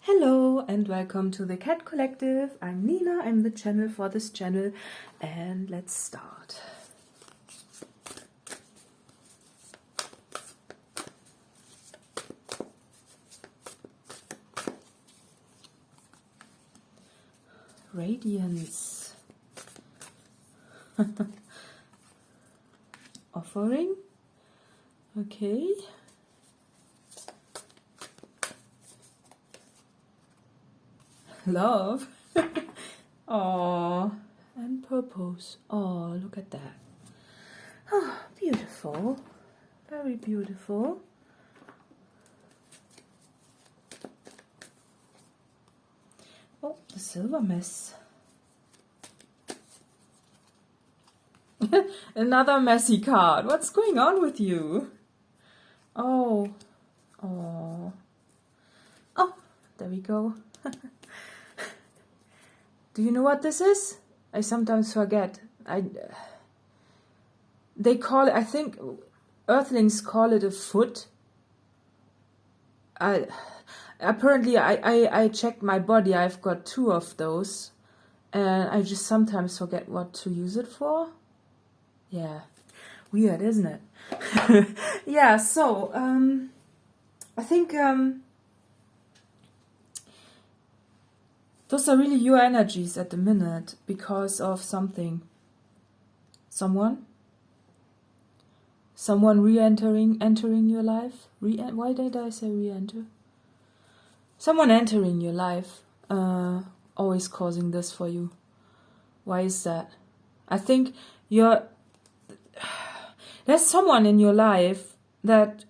Hello and welcome to the Cat Collective. I'm Nina, I'm the channel for this channel, and let's start. Radiance. Offering. Okay. Love. Oh, and purpose. Oh, look at that. Oh, beautiful. Very beautiful. Oh, the silver mess. Another messy card. What's going on with you? Oh. Oh. Oh, there we go. Do you know what this is? I sometimes forget. They call it, I think Earthlings call it a foot. Apparently I checked my body. I've got 2 of those, and I just sometimes forget what to use it for. Yeah, weird, isn't it? Yeah. So I think those are really your energies at the minute because of something. Someone entering your life. Why did I say re-enter? Someone entering your life, always causing this for you. Why is that? I think there's someone in your life that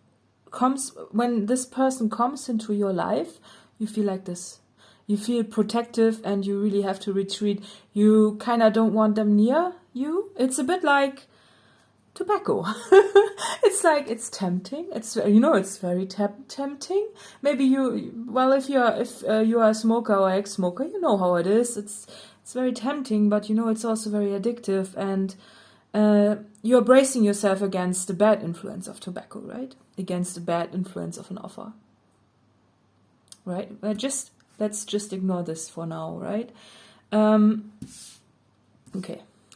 comes, when this person comes into your life, you feel like this. You feel protective and you really have to retreat. You kind of don't want them near you. It's a bit like tobacco. It's like, it's tempting. It's very tempting. Maybe if you are a smoker or ex-smoker, you know how it is. It's very tempting, but it's also very addictive, and you're bracing yourself against the bad influence of tobacco, right? Against the bad influence of an offer, right? Let's just ignore this for now, right? Okay,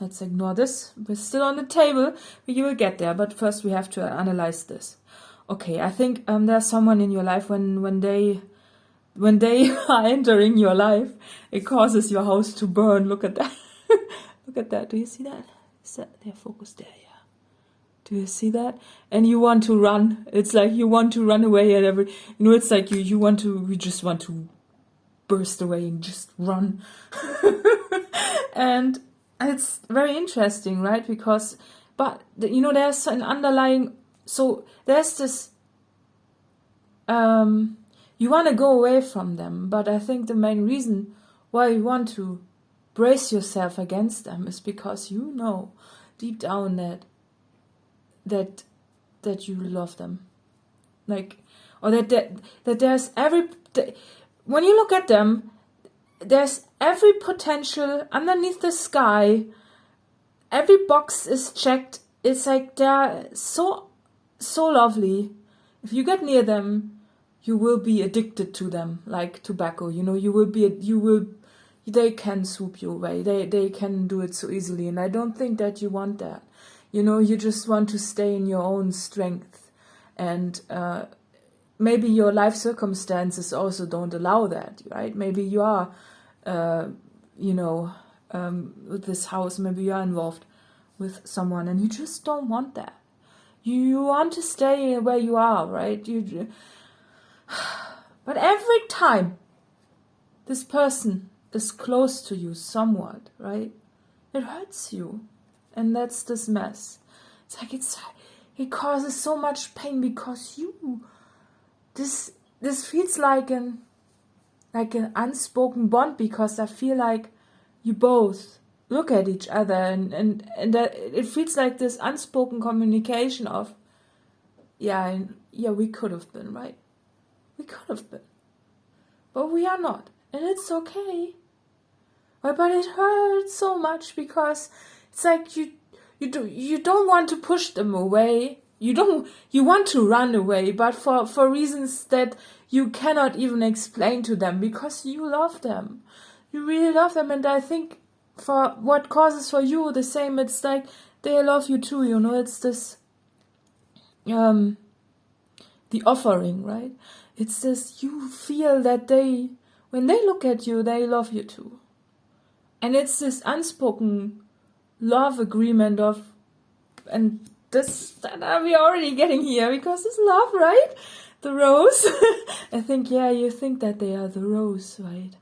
let's ignore this. We're still on the table. You will get there, but first we have to analyze this. Okay, I think there's someone in your life when they are entering your life, it causes your house to burn. Look at that. Look at that. Do you see that? Is that they're focused there? Yeah. Do you see that? And you want to run. It's like you want to run away at every. It's like you just want to burst away and just run. And it's very interesting, right? Because, there's an underlying. So there's this. You want to go away from them, but I think the main reason why you want to brace yourself against them is because you know deep down that you love them, or that there's when you look at them, there's every potential underneath the sky. Every box is checked. It's like they're so lovely. If you get near them, you will be addicted to them, like tobacco. They can swoop you away. They can do it so easily, and I don't think that you want that. You just want to stay in your own strength, and maybe your life circumstances also don't allow that, right? Maybe you are, with this house, maybe you are involved with someone, and you just don't want that. You want to stay where you are, right? But every time this person is close to you somewhat, right, it hurts you. And that's this mess. It's like it causes so much pain because this feels like an unspoken bond, because I feel like you both look at each other and that it feels like this unspoken communication of we could have been, right? We could have been, but we are not, and it's okay. But it hurts so much because it's like you don't want to push them away, you want to run away, but for reasons that you cannot even explain to them, because you love them. You really love them. And I think for what causes for you the same, it's like they love you too, it's this, the offering, right? It's this, you feel that when they look at you, they love you too. And it's this unspoken love agreement and this, that we're already getting here, because it's love, right? The rose. I think, you think that they are the rose, right?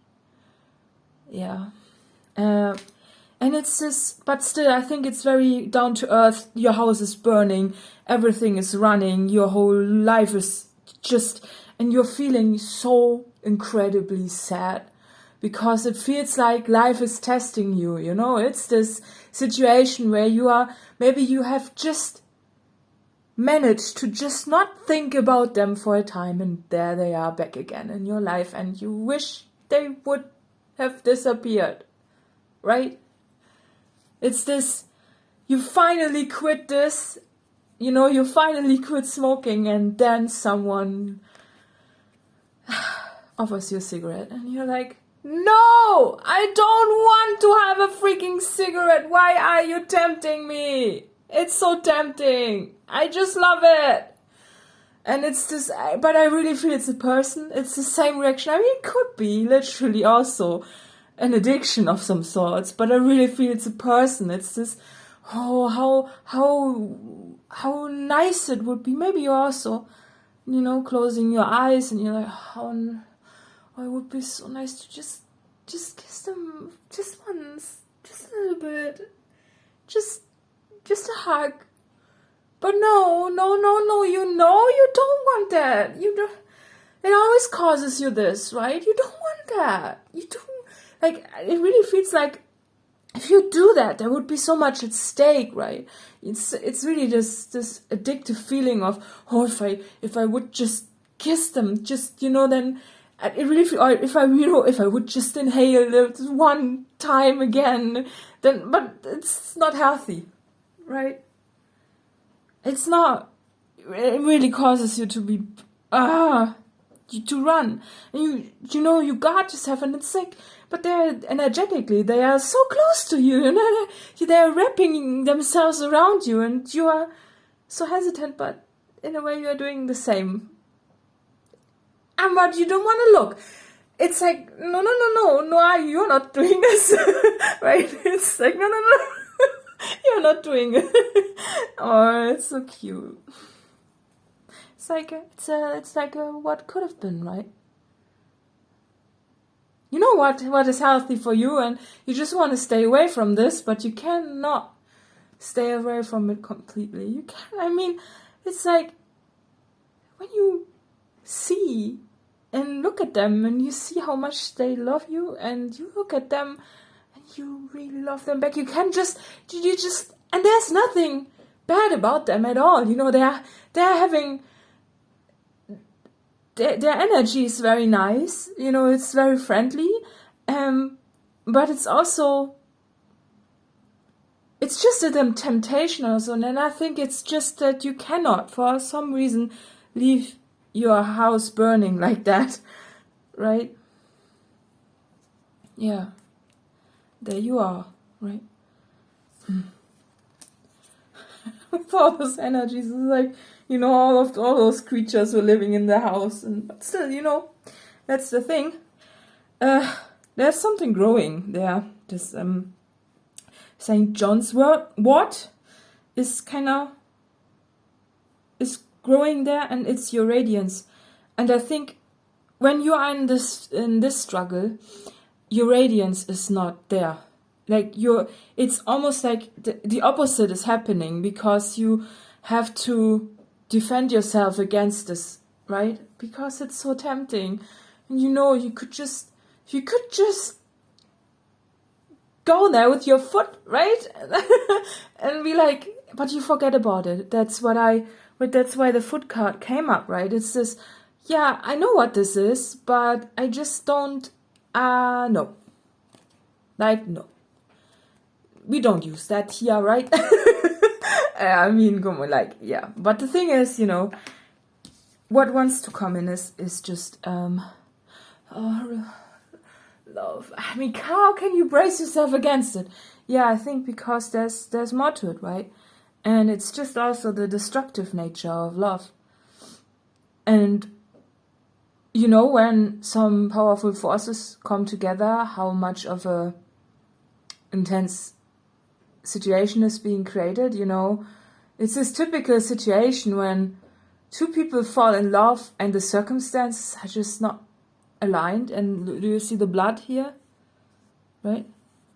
Yeah. And it's this, but still, I think it's very down to earth. Your house is burning, everything is running, your whole life is just, and you're feeling so incredibly sad, because it feels like life is testing you, It's this situation where maybe you have just managed to just not think about them for a time, and there they are back again in your life, and you wish they would have disappeared, right? It's this, you finally quit this, you finally quit smoking, and then someone offers you a cigarette, and you're like, no, I don't want to have a freaking cigarette. Why are you tempting me? It's so tempting. I just love it. And it's this, but I really feel it's a person. It's the same reaction. I mean, it could be literally also an addiction of some sorts, but I really feel it's a person. It's this, how nice it would be. Maybe you're also, closing your eyes, and you're like, it would be so nice to just kiss them just once, just a little bit, just a hug. But no, you don't want that. It always causes you this, right? You don't want that. You don't, like, it really feels like if you do that, there would be so much at stake, right? It's really this addictive feeling of, if I would just kiss them, just, then it really feel, or if I would just inhale it one time again, then, but it's not healthy, right? It's not. It really causes you to be, to run. And you got yourself, and it's like, but they're energetically, they are so close to you, they're wrapping themselves around you, and you are so hesitant, but in a way you are doing the same. And but you don't want to look. It's like, no, you're not doing this, right? It's like, no, you're not doing it. Oh, it's so cute. It's like what could have been, right? You know what is healthy for you, and you just want to stay away from this, but you cannot stay away from it completely. You can. I mean, it's like when you see and look at them, and you see how much they love you, and you look at them and you really love them back. You just, and there's nothing bad about them at all. They're having, their energy is very nice. It's very friendly. But it's also, it's just a temptation also. And I think it's just that you cannot, for some reason, leave your house burning like that, right? Yeah, there you are, right? With all those energies, it's like, all those creatures were living in the house, but still, that's the thing. There's something growing there. This St. John's wort is growing there, and it's your radiance. And I think when you are in this struggle, your radiance is not there. Like it's almost like the opposite is happening, because you have to defend yourself against this, right? Because it's so tempting. And you could just go there with your foot, right? And be like, but you forget about it. That's why the foot card came up, right? It's this, yeah, I know what this is, but I just don't, no. Like, no. We don't use that here, right? I mean, come on, like, yeah. But the thing is, what wants to come in is just love. I mean, how can you brace yourself against it? Yeah, I think because there's more to it, right? And it's just also the destructive nature of love. And when some powerful forces come together, how much of a intense situation is being created, It's this typical situation when two people fall in love and the circumstances are just not aligned. And do you see the blood here? Right?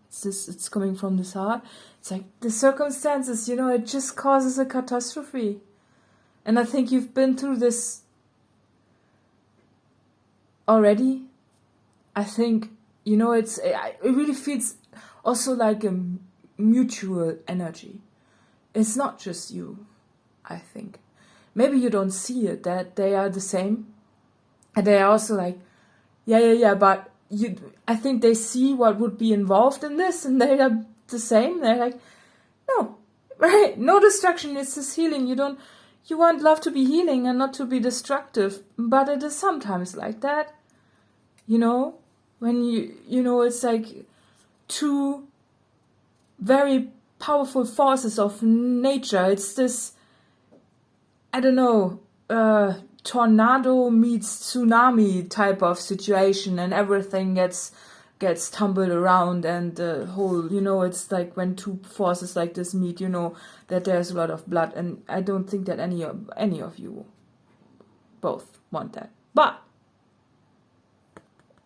It's coming from this heart. It's like the circumstances, it just causes a catastrophe. And I think you've been through this already. I think, it really feels also like a mutual energy. It's not just you, I think. Maybe you don't see it, that they are the same. And they are also like, yeah, but I think they see what would be involved in this, and they are the same. They're like, no, right? No destruction, it's this healing. You want love to be healing and not to be destructive, but it is sometimes like that. When it's like two very powerful forces of nature. It's this, I don't know, tornado meets tsunami type of situation, and everything gets tumbled around, and the whole, it's like when two forces like this meet, that there's a lot of blood, and I don't think that any of you both want that. But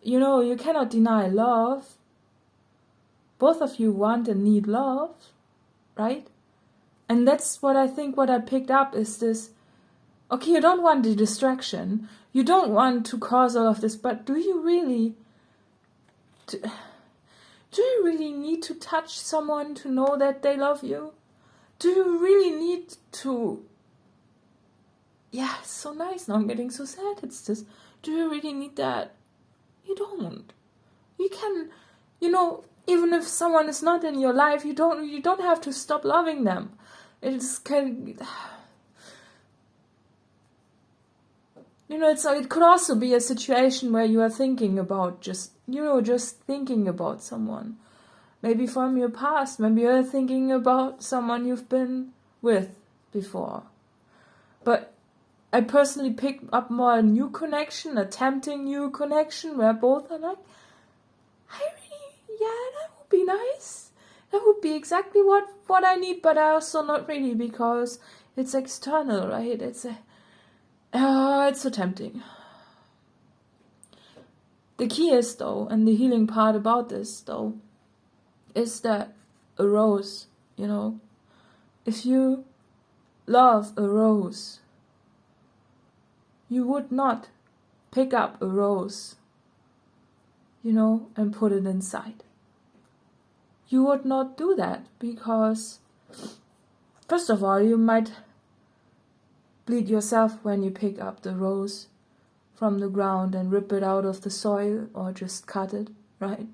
you cannot deny love. Both of you want and need love, right? And that's what I think, what I picked up is this, okay, you don't want the distraction, you don't want to cause all of this, but do you really need to touch someone to know that they love you? Do you really need to, it's so nice, now I'm getting so sad, it's this, do you really need that? You don't. You can, even if someone is not in your life, you don't have to stop loving them. It could also be a situation where you are thinking about just thinking about someone. Maybe from your past, maybe you're thinking about someone you've been with before. But I personally pick up more a new connection, a tempting new connection, where both are like, that would be nice. That would be exactly what I need, but I also not really, because it's external, right? It's so tempting. The key is, though, and the healing part about this, though, is that a rose, if you love a rose, you would not pick up a rose, and put it inside. You would not do that, because first of all, you might bleed yourself when you pick up the rose from the ground and rip it out of the soil, or just cut it, right?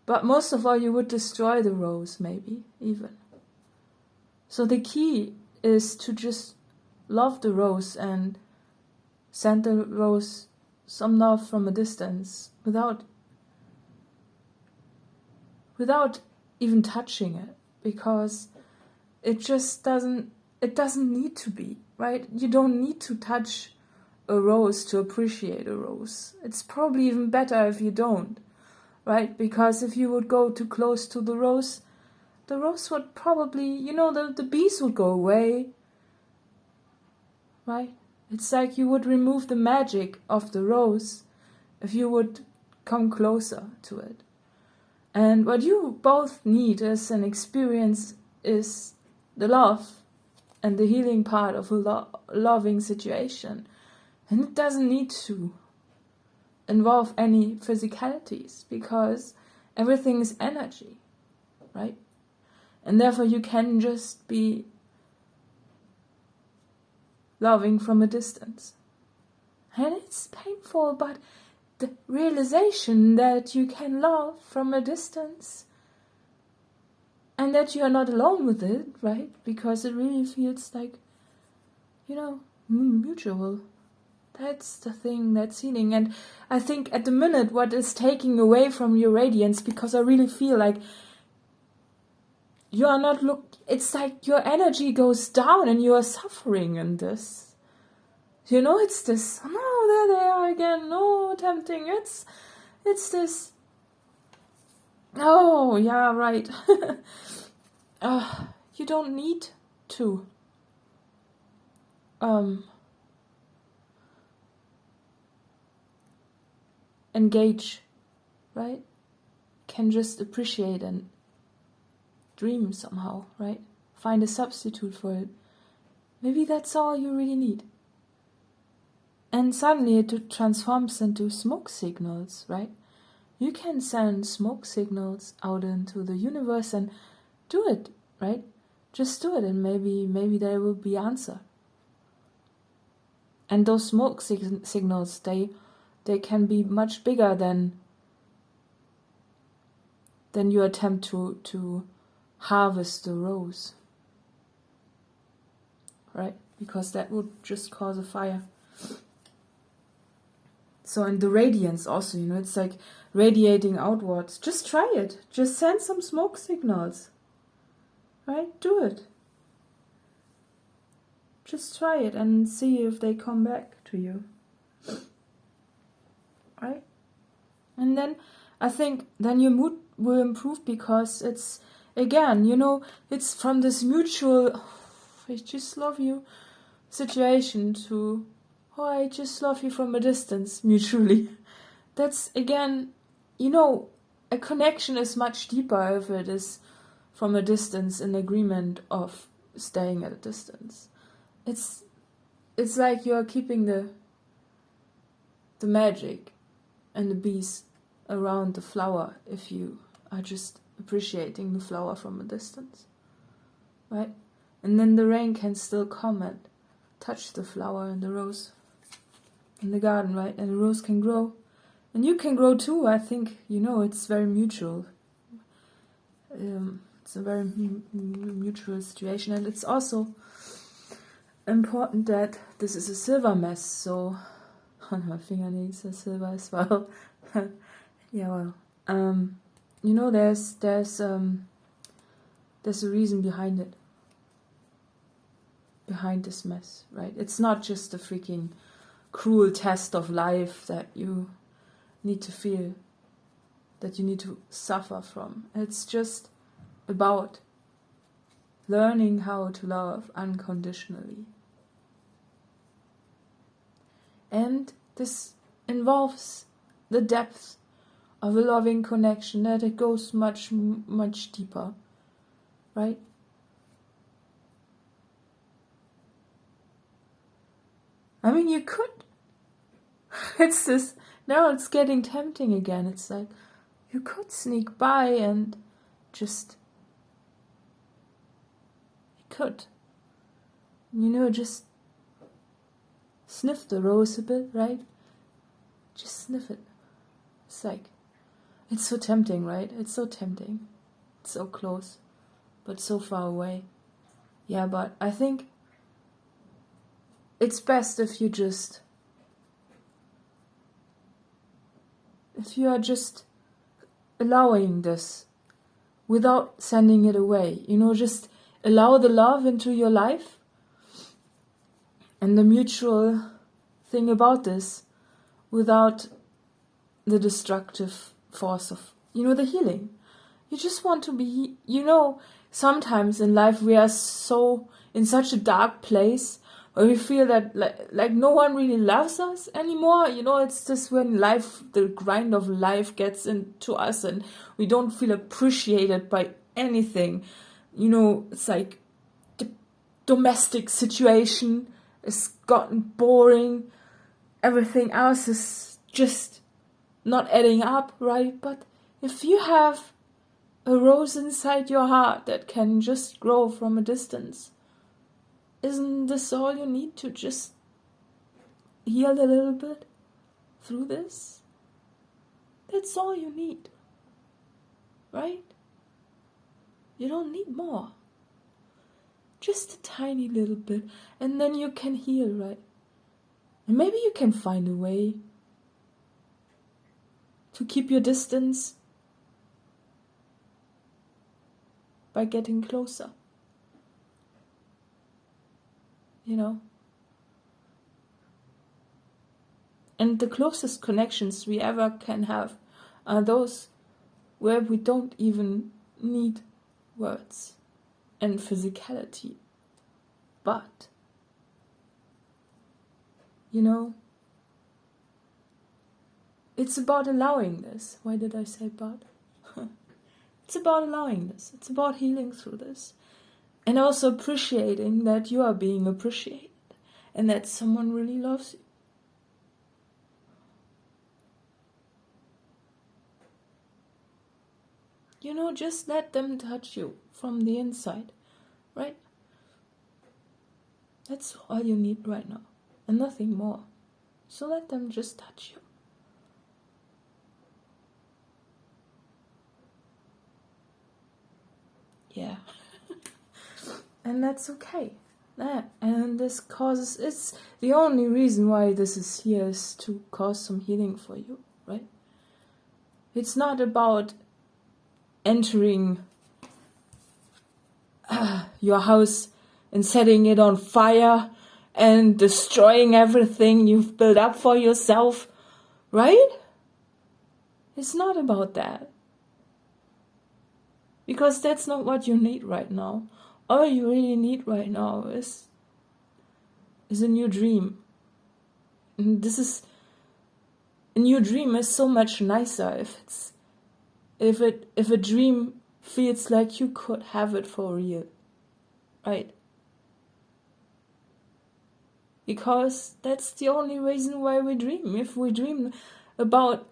But most of all, you would destroy the rose, maybe, even. So the key is to just love the rose and send the rose some love from a distance, without even touching it, because it just doesn't need to be, right? You don't need to touch a rose to appreciate a rose. It's probably even better if you don't, right? Because if you would go too close to the rose would probably, the bees would go away, right? It's like you would remove the magic of the rose if you would come closer to it. And what you both need as an experience is the love and the healing part of a loving situation. And it doesn't need to involve any physicalities, because everything is energy, right? And therefore you can just be loving from a distance. And it's painful, but the realization that you can love from a distance And that you are not alone with it, right? Because it really feels like, mutual. That's the thing, that's healing. And I think at the minute, what is taking away from your radiance, because I really feel like you are not it's like your energy goes down and you are suffering in this. It's this, oh no, there they are again, no, tempting. It's this, oh, yeah, right. You don't need to engage, right? Can just appreciate and dream somehow, right? Find a substitute for it. Maybe that's all you really need. And suddenly it transforms into smoke signals, right? You can send smoke signals out into the universe and do it, right? Just do it, and maybe there will be answer. And those smoke signals, they can be much bigger than your attempt to harvest the rose, right? Because that would just cause a fire. So, and the radiance also, it's like radiating outwards. Just try it. Just send some smoke signals, right? Do it. Just try it and see if they come back to you, right? And then I think then your mood will improve, because it's, again, it's from this mutual, I just love you situation to, oh, I just love you from a distance, mutually. That's, again, a connection is much deeper if it is from a distance, in agreement of staying at a distance. It's like you're keeping the magic and the bees around the flower if you are just appreciating the flower from a distance, right? And then the rain can still come and touch the flower and the rose in the garden, right? And the rose can grow, and you can grow too. I think it's very mutual. It's a very mutual situation, and it's also important that this is a silver mess, so my fingernails are silver as well. Yeah, well, there's a reason behind it, behind this mess, right? It's not just a freaking cruel test of life that you need to feel, that you need to suffer from. It's just about learning how to love unconditionally. And this involves the depth of a loving connection, that it goes much, much deeper, right? I mean, you could. It's this, now it's getting tempting again. It's like, you could sneak by and just, you could, just sniff the rose a bit, right? Just sniff it. It's like, it's so tempting, right? It's so tempting. It's so close, but so far away. Yeah, but I think it's best if you are just allowing this without sending it away. Just allow the love into your life. And the mutual thing about this, without the destructive force of, the healing. You just want to be, sometimes in life we are so in such a dark place where we feel that like no one really loves us anymore. It's just when the grind of life gets into us and we don't feel appreciated by anything. It's like the domestic situation has gotten boring. Everything else is just not adding up, right? But if you have a rose inside your heart that can just grow from a distance, isn't this all you need to just heal a little bit through this? That's all you need, right? You don't need more. Just a tiny little bit, and then you can heal, right? And maybe you can find a way to keep your distance by getting closer. You know? And the closest connections we ever can have are those where we don't even need words and physicality. But, you know, it's about allowing this. Why did I say but? It's about allowing this. It's about healing through this. And also appreciating that you are being appreciated and that someone really loves you. You know, just let them touch you from the inside, right? That's all you need right now, and nothing more. So let them just touch you. Yeah. And that's okay. And this causes, it's the only reason why this is here is to cause some healing for you, right? It's not about entering your house and setting it on fire and destroying everything you've built up for yourself, right? It's not about that. Because that's not what you need right now. All you really need right now is a new dream. And a new dream is so much nicer if a dream feels like you could have it for real. Right? Because that's the only reason why we dream. If we dream about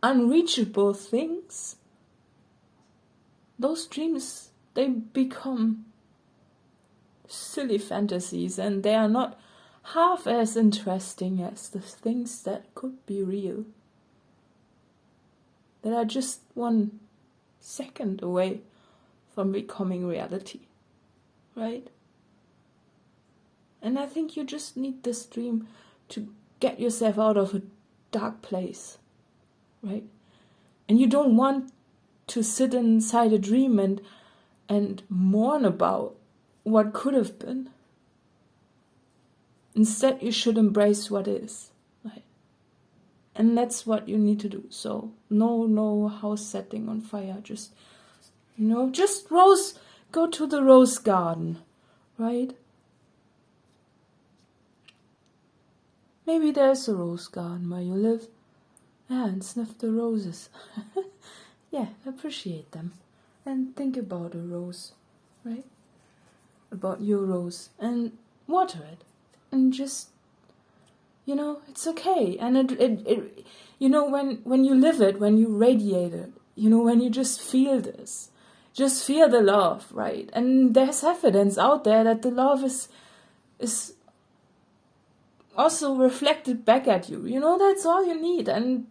unreachable things, those dreams, they become silly fantasies, and they are not half as interesting as the things that could be real, that are just 1 second away from becoming reality, right? And I think you just need this dream to get yourself out of a dark place, right? And you don't want to sit inside a dream and mourn about what could have been. Instead, you should embrace what is, right? And that's what you need to do. So no house setting on fire. Just, just go to the rose garden, right? Maybe there's a rose garden where you live. Yeah, and sniff the roses. Yeah, appreciate them. And think about a rose, right? About your rose. And water it. And just, it's okay. And it when you live it, when you radiate it, when you just feel this, just feel the love, right? And there's evidence out there that the love is also reflected back at you. That's all you need. And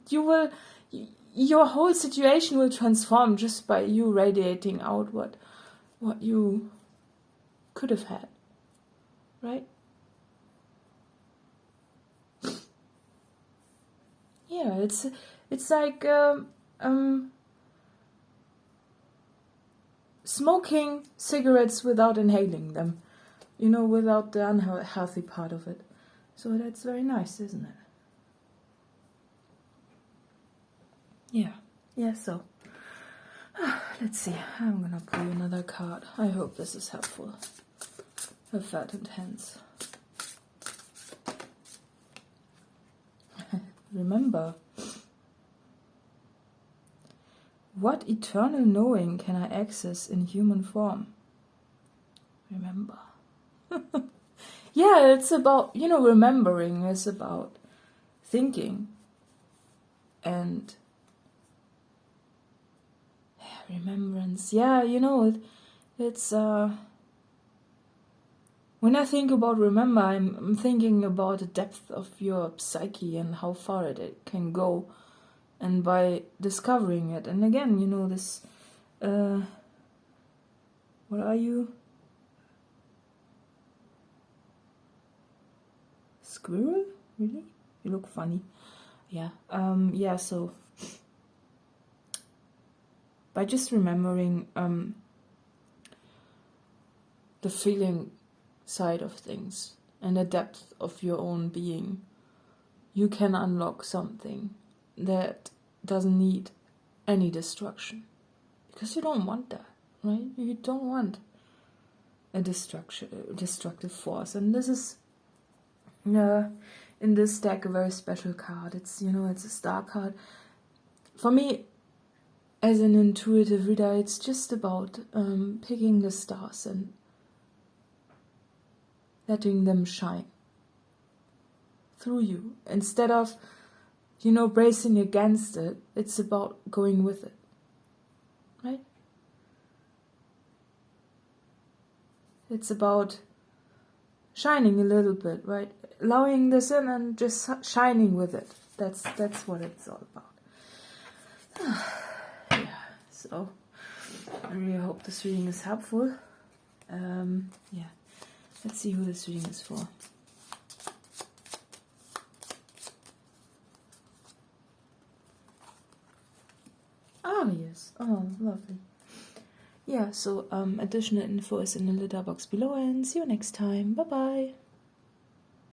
your whole situation will transform just by you radiating out what you could have had, right? Yeah, it's like smoking cigarettes without inhaling them, without the unhealthy part of it. So that's very nice, isn't it? Yeah, so let's see, I'm gonna pull another card. I hope this is helpful. I felt intense. Remember, what eternal knowing can I access in human form? Remember. Yeah, it's about, remembering is about thinking and remembrance. Yeah, it's when I think about remember, I'm thinking about the depth of your psyche and how far it can go, and by discovering it. And again, this What are you? Squirrel? Really? You look funny. Yeah. Yeah, so by just remembering the feeling side of things and the depth of your own being, you can unlock something that doesn't need any destruction. Because you don't want that, right? You don't want a destructive force. And this is, in this deck, a very special card. It's, it's a star card. For me, as an intuitive reader, it's just about picking the stars and letting them shine through you. Instead of, bracing against it, it's about going with it, right? It's about shining a little bit, right? Allowing this in and just shining with it. That's what it's all about. Yeah, so I really hope this reading is helpful. Yeah, let's see who this reading is for. Aries. Oh, lovely. Yeah, so additional info is in the letter box below, and see you next time. Bye bye.